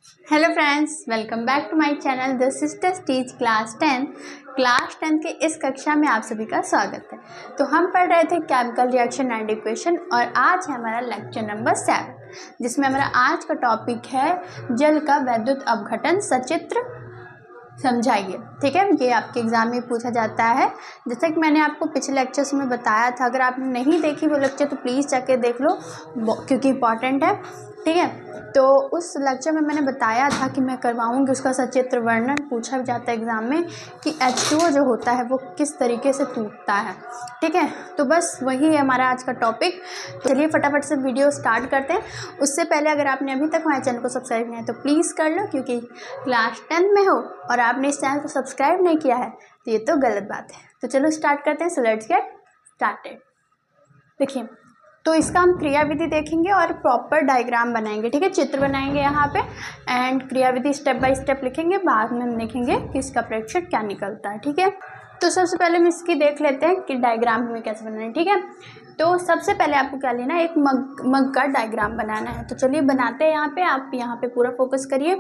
Hello friends, welcome back to my channel the sisters teach class 10। Class 10 के इस कक्षा में आप सभी का स्वागत है। तो हम पढ़ रहे थे केमिकल रिएक्शन एंड इक्वेशन और आज है हमारा लेक्चर नंबर 7, जिसमें हमारा आज का टॉपिक है जल का वैद्युत अपघटन सचित्र समझाइए। ठीक है, ये आपके एग्जाम में पूछा जाता है। जैसा कि मैंने आपको पिछले लेक्चर्स में बताया था, अगर आपने नहीं देखी वो लेक्चर तो प्लीज़ जाके देख लो क्योंकि इंपॉर्टेंट है। ठीक है, तो उस लेक्चर में मैंने बताया था कि मैं करवाऊंगी उसका सचित्र वर्णन। पूछा जाता है एग्जाम में कि H2O जो होता है वो किस तरीके से टूटता है। ठीक है, तो बस वही है हमारा आज का टॉपिक। तो चलिए फटाफट से वीडियो स्टार्ट करते हैं। उससे पहले अगर आपने अभी तक हमारे चैनल को सब्सक्राइब नहीं है तो प्लीज़ कर लो, क्योंकि क्लास 10 में हो और आपने इस चैनल को सब्सक्राइब नहीं किया है तो ये तो गलत बात है। तो चलो स्टार्ट करते हैं। So let's get started. देखिए, तो इसका हम क्रियाविधि देखेंगे और प्रॉपर डायग्राम बनाएंगे। ठीक है, चित्र बनाएंगे यहाँ पे एंड क्रियाविधि स्टेप बाय स्टेप लिखेंगे। बाद में हम देखेंगे कि इसका प्रेक्षक क्या निकलता है। ठीक है, तो सबसे पहले हम इसकी देख लेते हैं कि डायग्राम हमें कैसे बनाना है। ठीक है, तो सबसे पहले आपको क्या लेना है, एक मग का डायग्राम बनाना है। तो चलिए बनाते हैं। आप यहाँ पे पूरा फोकस करिए।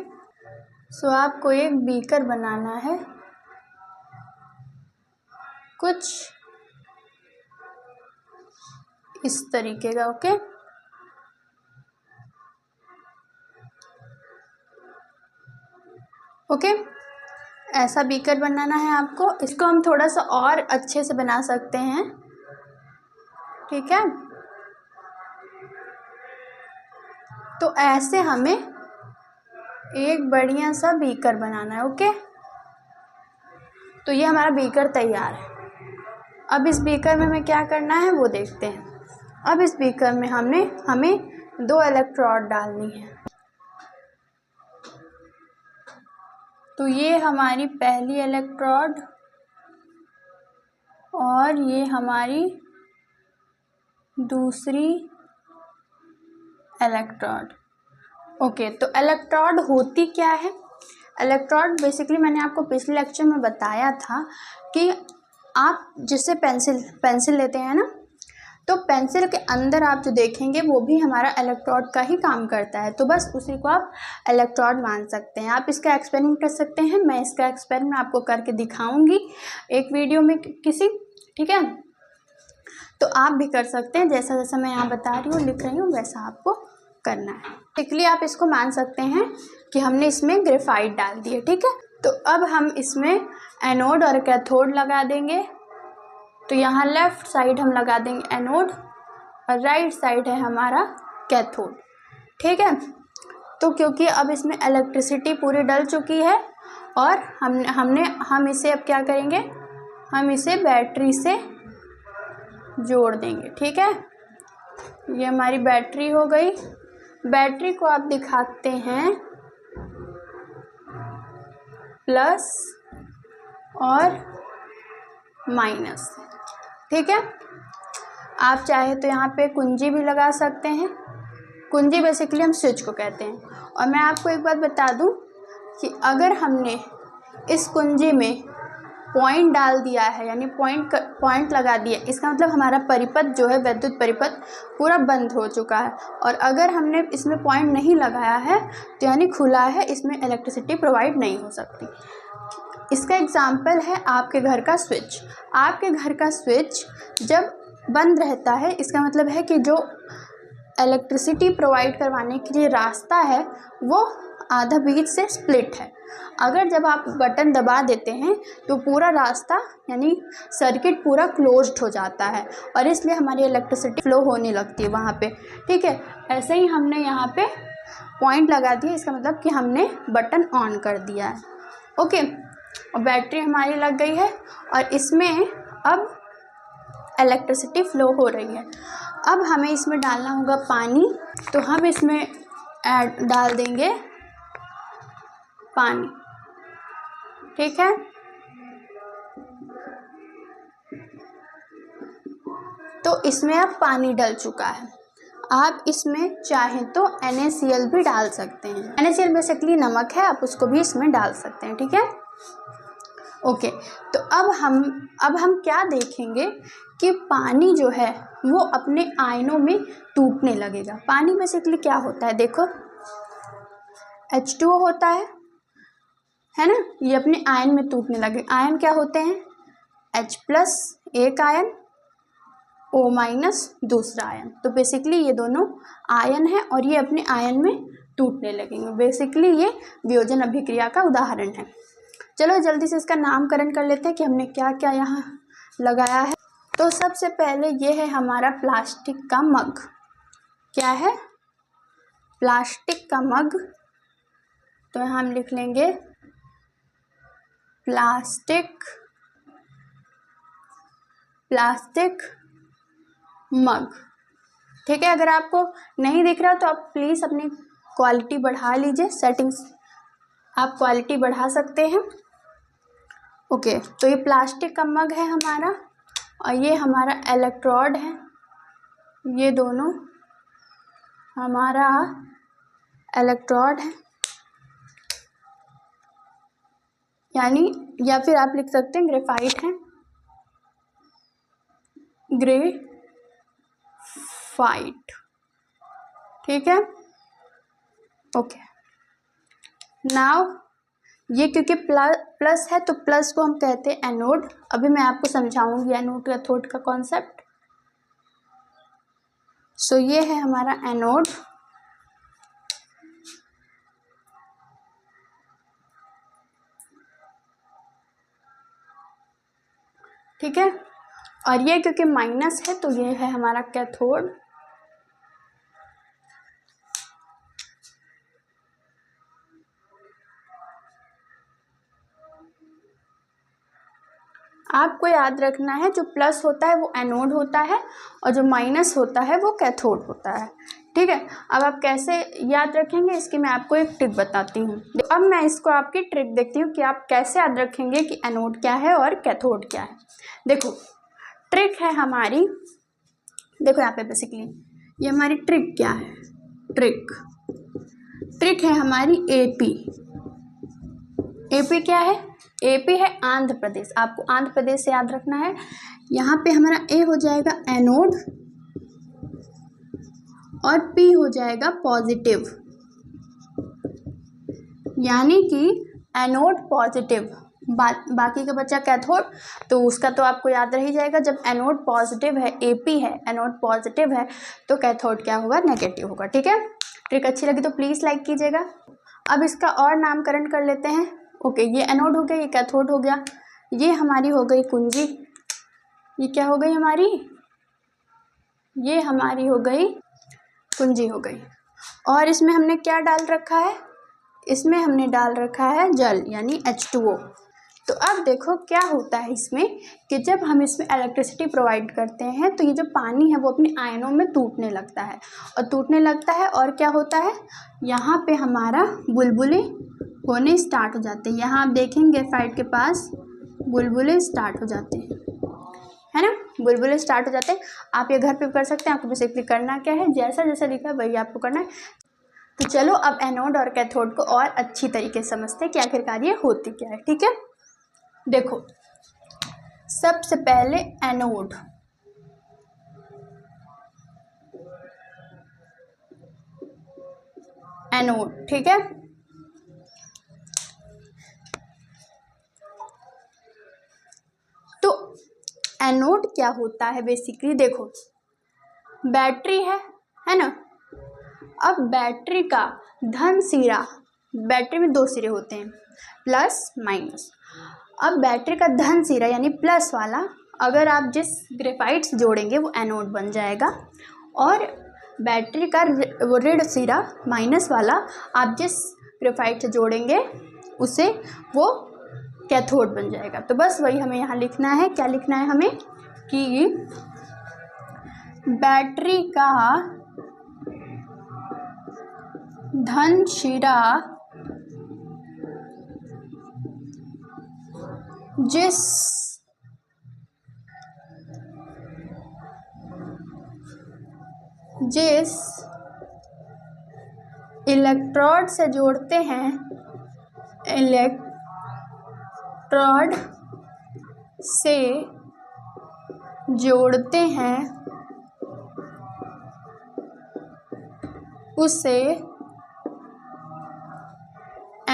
सो आपको एक बीकर बनाना है कुछ इस तरीके का। ओके, ऐसा बीकर बनाना है आपको। इसको हम थोड़ा सा और अच्छे से बना सकते हैं। ठीक है, तो ऐसे हमें एक बढ़िया सा बीकर बनाना है। ओके, तो ये हमारा बीकर तैयार है। अब इस बीकर में हमें क्या करना है वो देखते हैं। अब इस बीकर में हमें 2 इलेक्ट्रोड डालनी है। तो ये हमारी पहली इलेक्ट्रोड और ये हमारी दूसरी इलेक्ट्रोड। ओके, तो इलेक्ट्रोड होती क्या है? इलेक्ट्रोड बेसिकली मैंने आपको पिछले लेक्चर में बताया था कि आप जिससे पेंसिल लेते हैं ना, तो पेंसिल के अंदर आप जो देखेंगे वो भी हमारा इलेक्ट्रोड का ही काम करता है। तो बस उसी को आप इलेक्ट्रोड मान सकते हैं। आप इसका एक्सपेरिमेंट कर सकते हैं। मैं इसका एक्सपेरिमेंट आपको करके दिखाऊंगी एक वीडियो में किसी। ठीक है, तो आप भी कर सकते हैं। जैसा जैसा मैं यहाँ बता रही हूँ, लिख रही हूँ, वैसा आपको करना है। बेसिकली आप इसको मान सकते हैं कि हमने इसमें ग्रेफाइट डाल दी है। ठीक है, तो अब हम इसमें एनोड और कैथोड लगा देंगे। तो यहाँ लेफ्ट साइड हम लगा देंगे एनोड और राइट साइड है हमारा कैथोड। ठीक है, तो क्योंकि अब इसमें इलेक्ट्रिसिटी पूरी डल चुकी है और हम इसे अब क्या करेंगे, हम इसे बैटरी से जोड़ देंगे। ठीक है, ये हमारी बैटरी हो गई। बैटरी को आप दिखाते हैं प्लस और माइनस। ठीक है, आप चाहे तो यहाँ पे कुंजी भी लगा सकते हैं। कुंजी बेसिकली हम स्विच को कहते हैं। और मैं आपको एक बात बता दूं कि अगर हमने इस कुंजी में पॉइंट डाल दिया है, यानी पॉइंट लगा दिया, इसका मतलब हमारा परिपथ जो है, विद्युत परिपथ पूरा बंद हो चुका है। और अगर हमने इसमें पॉइंट नहीं लगाया है तो यानी खुला है, इसमें इलेक्ट्रिसिटी प्रोवाइड नहीं हो सकती। इसका एग्जाम्पल है आपके घर का स्विच। आपके घर का स्विच जब बंद रहता है, इसका मतलब है कि जो इलेक्ट्रिसिटी प्रोवाइड करवाने के लिए रास्ता है वो आधा बीच से स्प्लिट है। अगर जब आप बटन दबा देते हैं तो पूरा रास्ता यानी सर्किट पूरा क्लोज्ड हो जाता है और इसलिए हमारी इलेक्ट्रिसिटी फ्लो होने लगती है वहाँ पे। ठीक है, ऐसे ही हमने यहाँ पे पॉइंट लगा दिया, इसका मतलब कि हमने बटन ऑन कर दिया है। ओके, और बैटरी हमारी लग गई है और इसमें अब इलेक्ट्रिसिटी फ्लो हो रही है। अब हमें इसमें डालना होगा पानी। तो हम इसमें डाल देंगे पानी। ठीक है, तो इसमें अब पानी डल चुका है। आप इसमें चाहें तो NaCl भी डाल सकते हैं। NaCl बेसिकली नमक है, आप उसको भी इसमें डाल सकते हैं। ठीक है, ओके, तो अब हम क्या देखेंगे कि पानी जो है वो अपने आयनों में टूटने लगेगा। पानी बेसिकली क्या होता है, देखो H2O होता है ना, ये अपने आयन में टूटने लगे। आयन क्या होते हैं? H+ एक आयन, O- दूसरा आयन। तो बेसिकली ये दोनों आयन है और ये अपने आयन में टूटने लगेंगे। बेसिकली ये वियोजन अभिक्रिया का उदाहरण है। चलो जल्दी से इसका नामकरण कर लेते हैं कि हमने क्या क्या यहाँ लगाया है। तो सबसे पहले ये है हमारा प्लास्टिक का मग। क्या है? प्लास्टिक का मग। तो यहाँ हम लिख लेंगे प्लास्टिक मग। ठीक है, अगर आपको नहीं दिख रहा तो आप प्लीज़ अपनी क्वालिटी बढ़ा लीजिए, सेटिंग्स आप क्वालिटी बढ़ा सकते हैं। ओके, तो ये प्लास्टिक का मग है हमारा और ये हमारा इलेक्ट्रोड है। ये दोनों हमारा इलेक्ट्रोड है, यानी या फिर आप लिख सकते हैं ग्रेफाइट है, ग्रेफाइट। ठीक है, ओके। नाउ ये क्योंकि प्लस है तो प्लस को हम कहते हैं एनोड। अभी मैं आपको समझाऊंगी एनोड कैथोड का कॉन्सेप्ट। सो ये है हमारा एनोड, ठीक है, और ये क्योंकि माइनस है तो ये है हमारा कैथोड। आपको याद रखना है जो प्लस होता है वो एनोड होता है और जो माइनस होता है वो कैथोड होता है। ठीक है, अब आप कैसे याद रखेंगे इसकी मैं आपको एक ट्रिक बताती हूँ। अब मैं इसको आपकी ट्रिक देखती हूँ कि आप कैसे याद रखेंगे कि एनोड क्या है और कैथोड क्या है। देखो ट्रिक है हमारी, देखो यहाँ पे बेसिकली ये हमारी ट्रिक क्या है। ट्रिक है हमारी AP। AP क्या है? AP है आंध्र प्रदेश। आपको आंध्र प्रदेश से याद रखना है। यहाँ पे हमारा A हो जाएगा एनोड और P हो जाएगा पॉजिटिव, यानी कि एनोड पॉजिटिव, बाकी का बच्चा कैथोड, तो उसका तो आपको याद रह ही जाएगा। जब एनोड पॉजिटिव है, AP है, एनोड पॉजिटिव है, तो कैथोड क्या होगा? नेगेटिव होगा। ठीक है, ट्रिक अच्छी लगी तो प्लीज़ लाइक कीजिएगा। अब इसका और नामकरण कर लेते हैं। ओके, ये एनोड हो गया, ये कैथोड हो गया, ये हमारी हो गई कुंजी। ये क्या हो गई हमारी? ये हमारी हो गई कुंजी हो गई। और इसमें हमने क्या डाल रखा है? इसमें हमने डाल रखा है जल, यानी H2O। तो अब देखो क्या होता है इसमें कि जब हम इसमें इलेक्ट्रिसिटी प्रोवाइड करते हैं तो ये जो पानी है वो अपने आयनों में टूटने लगता है और क्या होता है? यहाँ पे हमारा बुलबुले होने स्टार्ट हो जाते हैं। यहाँ आप देखेंगे ग्रेफाइट के पास बुलबुले स्टार्ट हो जाते हैं, है ना, बुलबुले स्टार्ट हो जाते हैं। आप ये घर पे कर सकते हैं। आपको बेसिकली करना क्या है, जैसा जैसा लिखा है वही आपको करना है। तो चलो अब एनोड और कैथोड को और अच्छी तरीके से समझते हैं कि आखिरकार ये होती क्या है। ठीक है, देखो सबसे पहले एनोड, ठीक है, तो एनोड क्या होता है बेसिकली? देखो बैटरी है ना। अब बैटरी का धन सिरा, बैटरी में 2 सिरे होते हैं, प्लस माइनस। अब बैटरी का धन सिरा यानी प्लस वाला अगर आप जिस ग्रेफाइट से जोड़ेंगे वो एनोड बन जाएगा, और बैटरी का ऋण सिरा माइनस वाला आप जिस ग्रेफाइट से जोड़ेंगे उसे वो कैथोड बन जाएगा। तो बस वही हमें यहाँ लिखना है। क्या लिखना है हमें? कि बैटरी का धन सिरा जिस इलेक्ट्रोड से जोड़ते हैं, उसे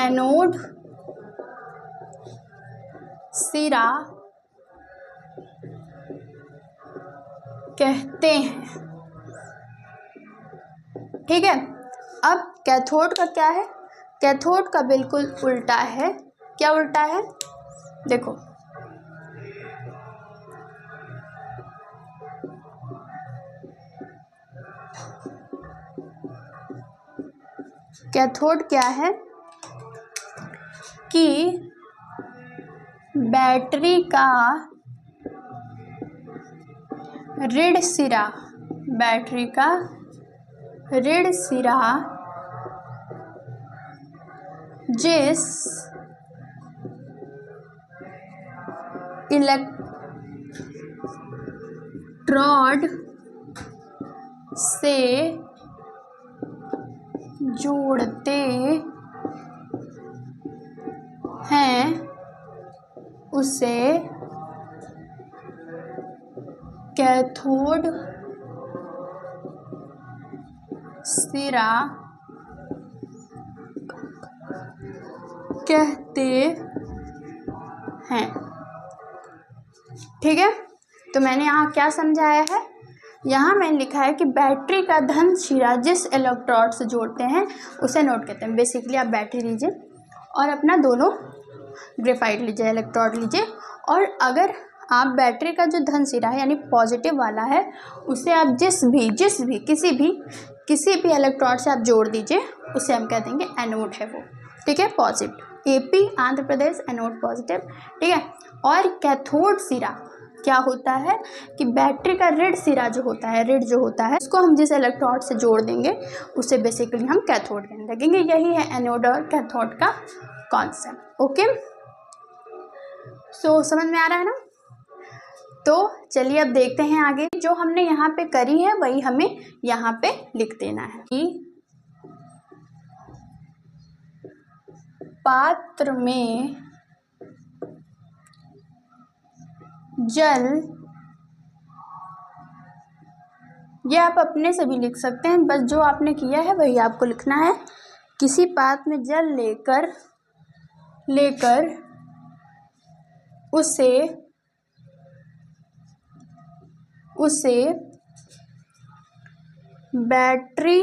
एनोड सिरा कहते हैं। ठीक है, अब कैथोड का क्या है? कैथोड का बिल्कुल उल्टा है। क्या उल्टा है? देखो, कैथोड क्या है कि बैटरी का ऋण सिरा, बैटरी का ऋण सिरा जिस इलेक्ट्रोड से जोड़ते हैं उसे कैथोड सिरा कहते हैं। ठीक है, तो मैंने यहाँ क्या समझाया है? यहाँ मैंने लिखा है कि बैटरी का धन सिरा जिस इलेक्ट्रोड से जोड़ते हैं उसे नोड कहते हैं। बेसिकली आप बैटरी लीजिए और अपना दोनों ग्रेफाइट लीजिए, इलेक्ट्रोड लीजिए, और अगर आप बैटरी का जो धन सिरा है यानी पॉजिटिव वाला है उसे आप किसी भी इलेक्ट्रोड से आप जोड़ दीजिए, उसे हम कह देंगे एनोड है वो। ठीक है, positive, AP Andhra Pradesh, anode positive. ठीक है, और कैथोड सिरा क्या होता है कि बैटरी का ऋण सिरा जो होता है, ऋण जो होता है उसको हम जिस इलेक्ट्रोड से जोड़ देंगे उसे बेसिकली हम कैथोड कहने लगेंगे। यही है एनोड और कैथोड का कॉन्सेप्ट। ओके, सो समझ में आ रहा है ना? तो चलिए अब देखते हैं आगे। जो हमने यहाँ पे करी है वही हमें यहाँ पे लिख देना है कि पात्र में जल, ये आप अपने से भी लिख सकते हैं, बस जो आपने किया है वही आपको लिखना है। किसी पात्र में जल लेकर उसे बैटरी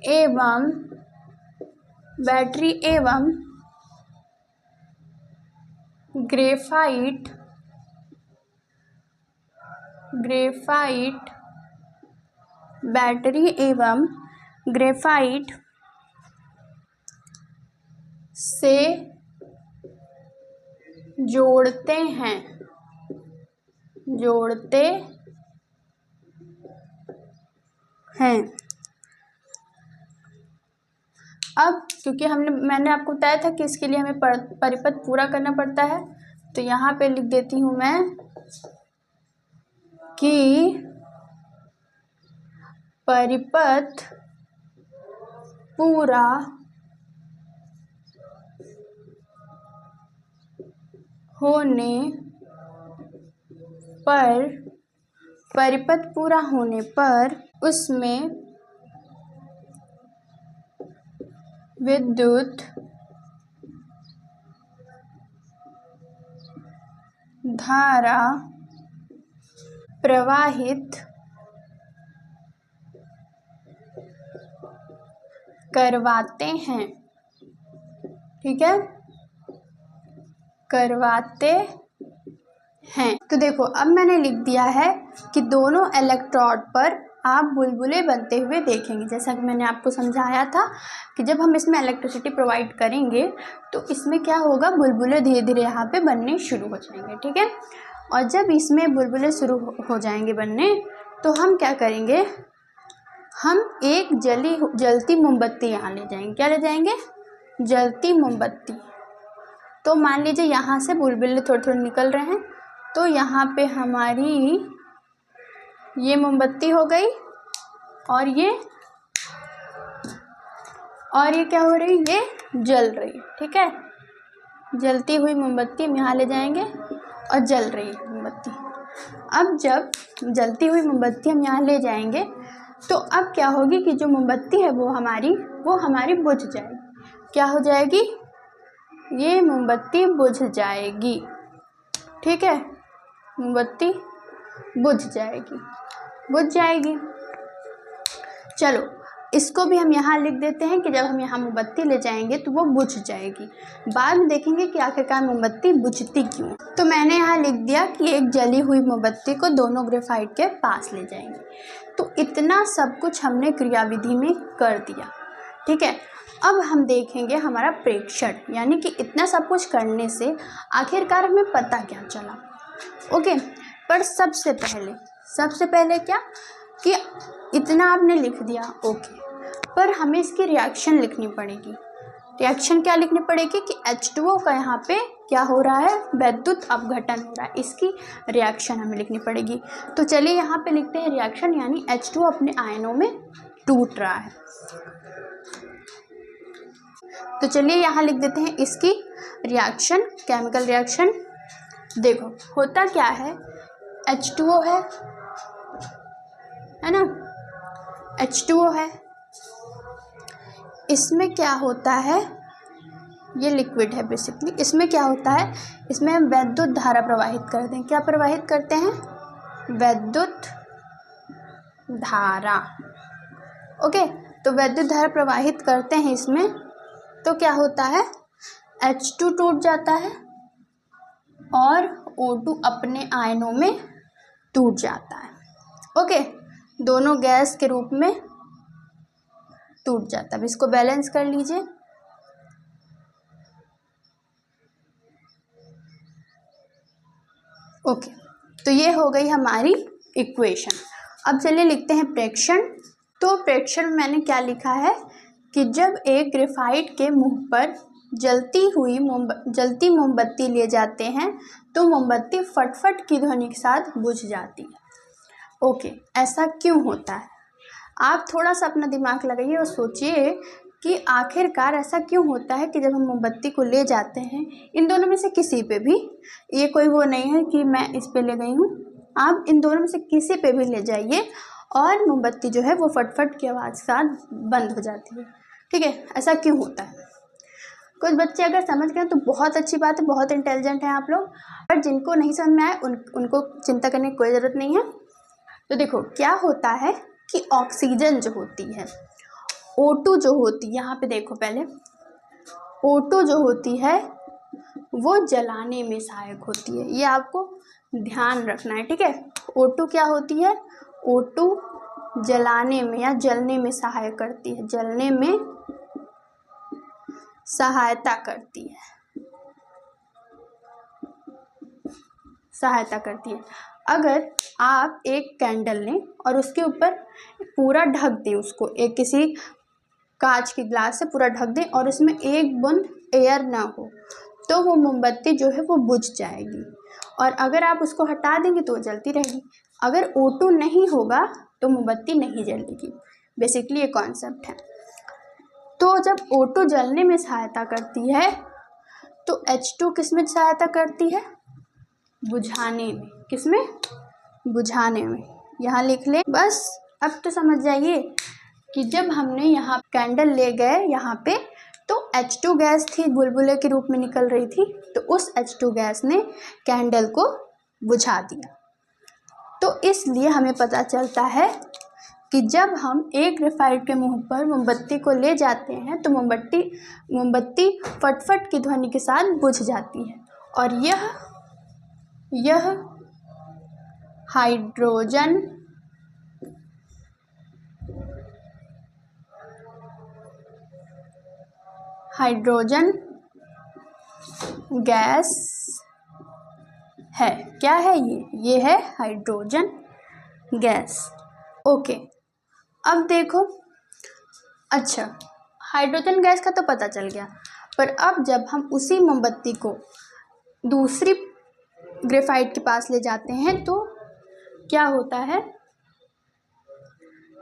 एवं ग्रेफाइट बैटरी एवं ग्रेफाइट से जोड़ते हैं। अब क्योंकि मैंने आपको बताया था कि इसके लिए हमें परिपथ पूरा करना पड़ता है, तो यहाँ पे लिख देती हूँ मैं कि परिपथ पूरा होने पर उसमें विद्युत धारा प्रवाहित करवाते हैं। ठीक है, करवाते हैं। तो देखो अब मैंने लिख दिया है कि दोनों इलेक्ट्रोड पर आप बुलबुले बनते हुए देखेंगे। जैसा कि मैंने आपको समझाया था कि जब हम इसमें इलेक्ट्रिसिटी प्रोवाइड करेंगे तो इसमें क्या होगा, बुलबुले धीरे धीरे यहाँ पे बनने शुरू हो जाएंगे। ठीक है, और जब इसमें बुलबुले शुरू हो जाएंगे बनने तो हम क्या करेंगे, हम एक जलती मोमबत्ती यहाँ ले जाएंगे। क्या ले जाएंगे? जलती मोमबत्ती। तो मान लीजिए यहाँ से बुलबुले थोड़े थोड़े निकल रहे हैं, तो यहाँ पे हमारी ये मोमबत्ती हो गई और ये क्या हो रही, ये जल रही। ठीक है, जलती हुई मोमबत्ती हम यहाँ ले जाएंगे और जल रही मोमबत्ती। अब जब जलती हुई मोमबत्ती हम यहाँ ले जाएंगे तो अब क्या होगी कि जो मोमबत्ती है वो हमारी बुझ जाएगी। क्या हो जाएगी? ये मोमबत्ती बुझ जाएगी। ठीक है, मोमबत्ती बुझ जाएगी। चलो इसको भी हम यहाँ लिख देते हैं कि जब हम यहाँ मोमबत्ती ले जाएंगे तो वो बुझ जाएगी। बाद में देखेंगे कि आखिरकार मोमबत्ती बुझती क्यों। तो मैंने यहाँ लिख दिया कि एक जली हुई मोमबत्ती को दोनों ग्रेफाइट के पास ले जाएंगे। तो इतना सब कुछ हमने क्रियाविधि में कर दिया। ठीक है, अब हम देखेंगे हमारा प्रेक्षण, यानी कि इतना सब कुछ करने से आखिरकार हमें पता क्या चला। ओके, पर सबसे पहले क्या कि इतना आपने लिख दिया, ओके, पर हमें इसकी रिएक्शन लिखनी पड़ेगी। रिएक्शन क्या लिखनी पड़ेगी कि H2O का यहाँ पे क्या हो रहा है? वैद्युत अपघटन हो रहा है। इसकी रिएक्शन हमें लिखनी पड़ेगी। तो चलिए यहाँ पे लिखते हैं रिएक्शन, यानी H2O अपने आयनों में टूट रहा है। तो चलिए यहाँ लिख देते हैं इसकी रिएक्शन, केमिकल रिएक्शन। देखो होता क्या है, H2O है ना, H2O है, इसमें क्या होता है, ये लिक्विड है बेसिकली। इसमें क्या होता है, इसमें हम वैद्युत धारा प्रवाहित करते हैं। क्या प्रवाहित करते हैं? वैद्युत धारा। ओके, तो वैद्युत धारा प्रवाहित करते हैं इसमें, तो क्या होता है, H2 टूट जाता है और O2 अपने आयनों में टूट जाता है। ओके, दोनों गैस के रूप में टूट जाता है। अब इसको बैलेंस कर लीजिए। ओके, तो ये हो गई हमारी इक्वेशन। अब चलिए लिखते हैं प्रेक्षण। तो प्रेक्षण में मैंने क्या लिखा है कि जब एक ग्रेफाइट के मुंह पर जलती मोमबत्ती ले जाते हैं तो मोमबत्ती फटफट की ध्वनि के साथ बुझ जाती है। ओके, ऐसा क्यों होता है? आप थोड़ा सा अपना दिमाग लगाइए और सोचिए कि आखिरकार ऐसा क्यों होता है कि जब हम मोमबत्ती को ले जाते हैं, इन दोनों में से किसी पे भी, ये कोई वो नहीं है कि मैं इस पे ले गई हूँ, आप इन दोनों में से किसी पे भी ले जाइए और मोमबत्ती जो है वो फटफट की आवाज़ के साथ बंद हो जाती है। ठीक है, ऐसा क्यों होता है? कुछ बच्चे अगर समझ गए तो बहुत अच्छी बात है, बहुत इंटेलिजेंट हैं आप लोग, पर जिनको नहीं समझ में आए उनको चिंता करने की कोई ज़रूरत नहीं है। तो देखो क्या होता है कि ऑक्सीजन जो होती है, O2 जो होती है, यहाँ पे देखो पहले, O2 जो होती है वो जलाने में सहायक होती है। ये आपको ध्यान रखना है। ठीक है, O2 क्या होती है? O2 जलाने में या जलने में सहायक करती है, जलने में सहायता करती है। अगर आप एक कैंडल लें और उसके ऊपर पूरा ढक दें, उसको एक किसी कांच की ग्लास से पूरा ढक दें और उसमें एक बूंद एयर ना हो, तो वो मोमबत्ती जो है वो बुझ जाएगी। और अगर आप उसको हटा देंगे तो वो जलती रहेगी। अगर O2 नहीं होगा तो मोमबत्ती नहीं जलेगी। बेसिकली ये कॉन्सेप्ट है। तो जब O2 जलने में सहायता करती है तो H2 किस में सहायता करती है? बुझाने में। किस में? बुझाने में। यहाँ लिख ले बस। अब तो समझ जाइए कि जब हमने यहाँ कैंडल ले गए यहाँ पे, तो H2 गैस थी, बुलबुले के रूप में निकल रही थी, तो उस H2 गैस ने कैंडल को बुझा दिया। तो इसलिए हमें पता चलता है कि जब हम एक ग्रेफाइट के मुंह पर मोमबत्ती को ले जाते हैं तो मोमबत्ती फटफट की ध्वनि के साथ बुझ जाती है। और यह हाइड्रोजन गैस है। क्या है ये है हाइड्रोजन गैस। ओके, अब देखो, अच्छा हाइड्रोजन गैस का तो पता चल गया, पर अब जब हम उसी मोमबत्ती को दूसरी ग्रेफाइट के पास ले जाते हैं तो क्या होता है?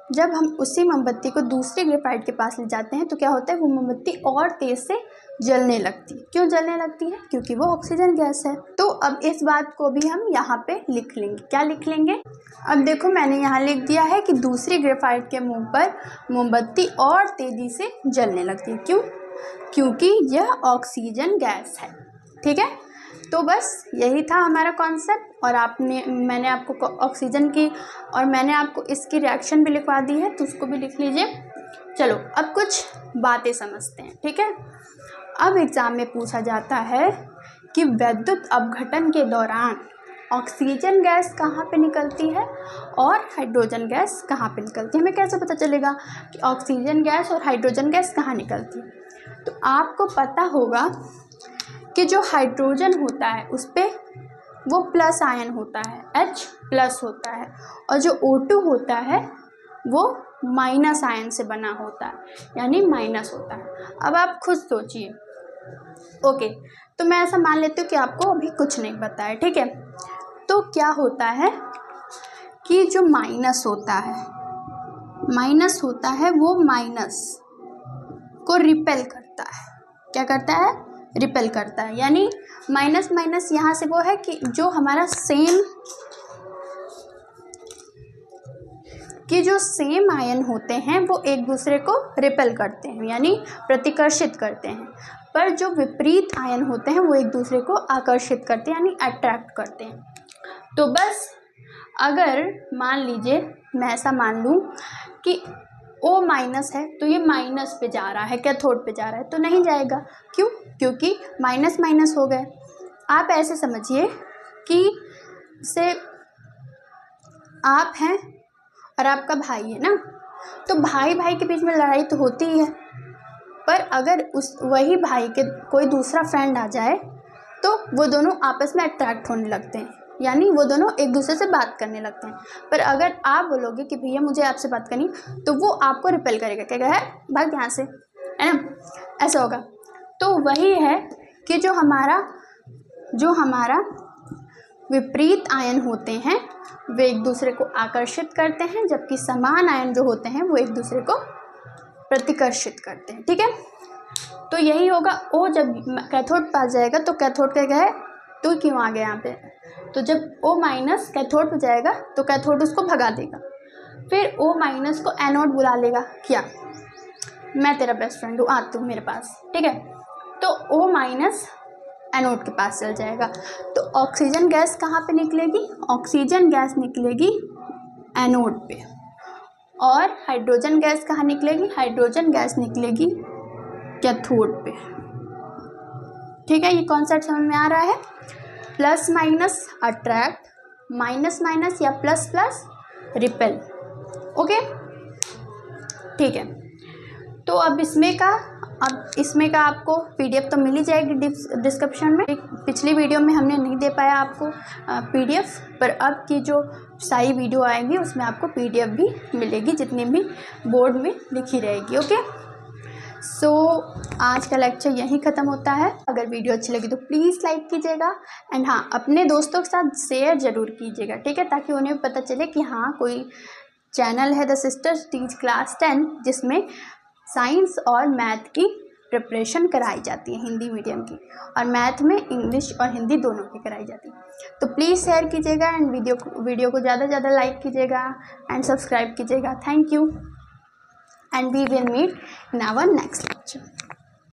जब हम उसी मोमबत्ती को दूसरी ग्रेफाइट के पास ले जाते हैं तो क्या होता है? वो मोमबत्ती और तेज़ से जलने लगती है। क्यों जलने लगती है? क्योंकि वो ऑक्सीजन गैस है। तो अब इस बात को भी हम यहाँ पे लिख लेंगे। क्या लिख लेंगे? अब देखो मैंने यहाँ लिख दिया है कि दूसरी ग्रेफाइट के मुंह पर मोमबत्ती और तेज़ी से जलने लगती है। क्यों? क्योंकि यह ऑक्सीजन गैस है। ठीक है, तो बस यही था हमारा कॉन्सेप्ट। और मैंने आपको ऑक्सीजन की और मैंने आपको इसकी रिएक्शन भी लिखवा दी है, तो उसको भी लिख लीजिए। चलो अब कुछ बातें समझते हैं। ठीक है, अब एग्ज़ाम में पूछा जाता है कि विद्युत अपघटन के दौरान ऑक्सीजन गैस कहाँ पे निकलती है और हाइड्रोजन गैस कहाँ पे निकलती है। हमें कैसे पता चलेगा कि ऑक्सीजन गैस और हाइड्रोजन गैस कहाँ निकलती है? तो आपको पता होगा कि जो हाइड्रोजन होता है उस पर वो प्लस आयन होता है, H+ होता है, और जो O2 होता है वो माइनस आयन से बना होता है, यानी माइनस होता है। अब आप खुद सोचिए। ओके, तो मैं ऐसा मान लेती हूँ कि आपको अभी कुछ नहीं पता है। ठीक है, तो क्या होता है कि जो माइनस होता है वो माइनस को रिपेल करता है। क्या करता है? रिपेल करता है। यानी माइनस माइनस यहाँ से वो है कि जो हमारा सेम आयन होते हैं वो एक दूसरे को रिपेल करते हैं, यानी प्रतिकर्षित करते हैं। पर जो विपरीत आयन होते हैं वो एक दूसरे को आकर्षित करते हैं, यानी अट्रैक्ट करते हैं। तो बस अगर मान लीजिए मैं ऐसा मान लूँ कि O- है, तो ये माइनस पे जा रहा है, कैथोड पे जा रहा है, तो नहीं जाएगा। क्यों? क्योंकि माइनस माइनस हो गए। आप ऐसे समझिए कि से आप हैं और आपका भाई है ना, तो भाई भाई के बीच में लड़ाई तो होती ही है। पर अगर वही भाई के कोई दूसरा फ्रेंड आ जाए तो वो दोनों आपस में अट्रैक्ट होने लगते हैं, यानी वो दोनों एक दूसरे से बात करने लगते हैं। पर अगर आप बोलोगे कि भैया मुझे आपसे बात करनी, तो वो आपको रिपेल करेगा, क्या है, भाग यहाँ से, है ना, ऐसा होगा। तो वही है कि जो हमारा विपरीत आयन होते हैं वे एक दूसरे को आकर्षित करते हैं, जबकि समान आयन जो होते हैं वो एक दूसरे को प्रतिकर्षित करते हैं। ठीक है, तो यही होगा। O जब कैथोड पास जाएगा तो कैथोड क्या है, तो क्यों आ गया यहाँ पे, तो जब O- कैथोड पे जाएगा तो कैथोड उसको भगा देगा। फिर O- को एनोड बुला लेगा, क्या मैं तेरा बेस्ट फ्रेंड हूँ, आ तू मेरे पास। ठीक है, तो O- एनोड के पास चल जाएगा। तो ऑक्सीजन गैस कहाँ पे निकलेगी? ऑक्सीजन गैस निकलेगी एनोड पे। और हाइड्रोजन गैस कहाँ निकलेगी? हाइड्रोजन गैस निकलेगी कैथोड पे। ठीक है, ये कॉन्सेप्ट समझ में आ रहा है? Plus minus attract, minus minus या प्लस प्लस रिपेल। ओके, ठीक है। तो अब इसमें का आपको PDF तो मिल ही जाएगी डिस्क्रिप्शन में। पिछली वीडियो में हमने नहीं दे पाया आपको PDF, पर अब की जो सारी वीडियो आएंगी उसमें आपको PDF भी मिलेगी, जितनी भी बोर्ड में लिखी रहेगी। ओके, सो आज का लेक्चर यहीं ख़त्म होता है। अगर वीडियो अच्छी लगी तो प्लीज़ लाइक कीजिएगा, एंड हाँ, अपने दोस्तों के साथ शेयर ज़रूर कीजिएगा। ठीक है, ताकि उन्हें पता चले कि हाँ, कोई चैनल है द सिस्टर्स टीच क्लास 10, जिसमें साइंस और मैथ की प्रिपरेशन कराई जाती है, हिंदी मीडियम की, और मैथ में इंग्लिश और हिंदी दोनों की कराई जाती है। तो प्लीज़ शेयर कीजिएगा एंड वीडियो को ज़्यादा से ज़्यादा लाइक कीजिएगा एंड सब्सक्राइब कीजिएगा। Thank you, and we will meet in our next lecture.